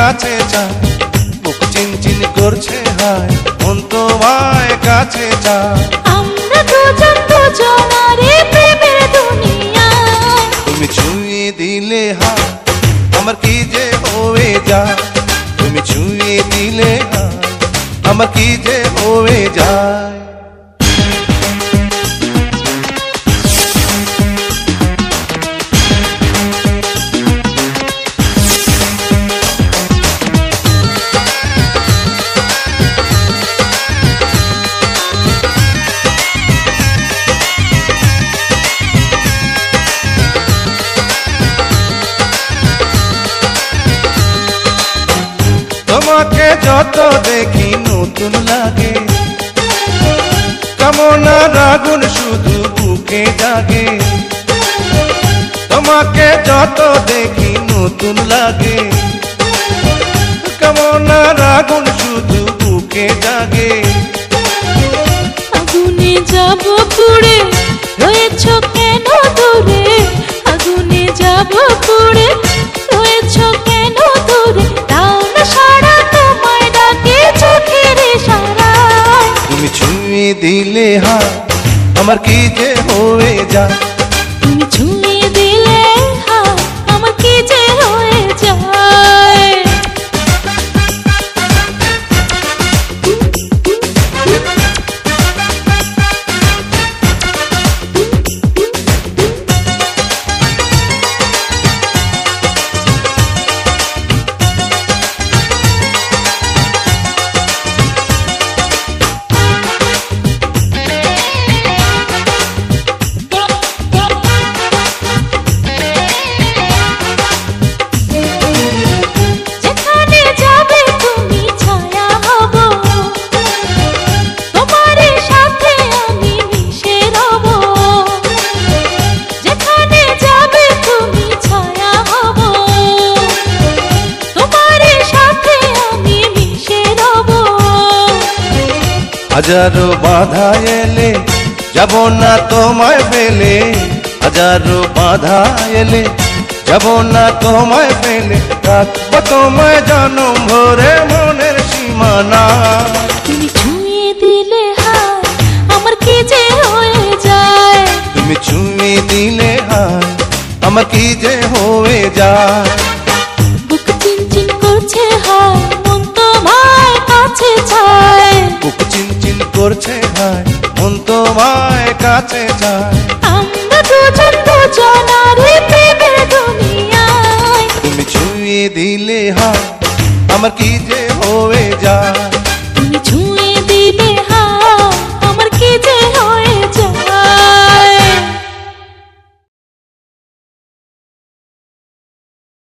কাছে চায়, বুক চিনচিন করছে হায়, মন তোমায় কাছে চায়। আমরা দুজন দুজনারে প্রেমের দুনিয়ায়। তুমি ছুঁয়ে দিলে হায় আমার কি যে হয়ে যায়, তুমি ছুঁয়ে দিলে হায় আমার কি যে হয়ে যায়। তোমাকে যত দেখি নতুন লাগে, কামনার আগুন শুধু বুকে জাগে। তোমাকে যত দেখি নতুন লাগে, কামনার আগুন শুধু বুকে জাগে। আগুনে যাব পুড়ে রয়েছ কেন দূরে, আগুনে যাব পুড়ে রয়েছ কেন দূরে, তাও না সারা তোমায় ডাকে চোখের ইশারায়। তুমি ছুঁয়ে দিলে হায় আমার কি যে হয়ে যায়, তুমি ছুঁয়ে দিলে হায় আমার কি যে হয়ে যায়। হাজারো বাধা এলে যাব না তোমায় ফেলে, হাজারো বাধা এলে যাব না তোমায় ফেলে, রাখবো তোমায় জনম ভরে মনের সীমানা। তুমি ছুঁয়ে দিলে হায় আমার কি যে হয়ে যায়, তুমি ছুঁয়ে দিলে হায় আমার কি যে হয়ে যায়। বুক চিনচিন করছে হায় মন তোমায় কাছে চায়, বুক চিনচিন করছে হায় মন তোমায় কাছে যায়। আমরা দুজন দুজনারে প্রেমের দুনিয়ায়। তুমি ছুঁয়ে দিলে হায় আমার কি যে হয়ে যায়।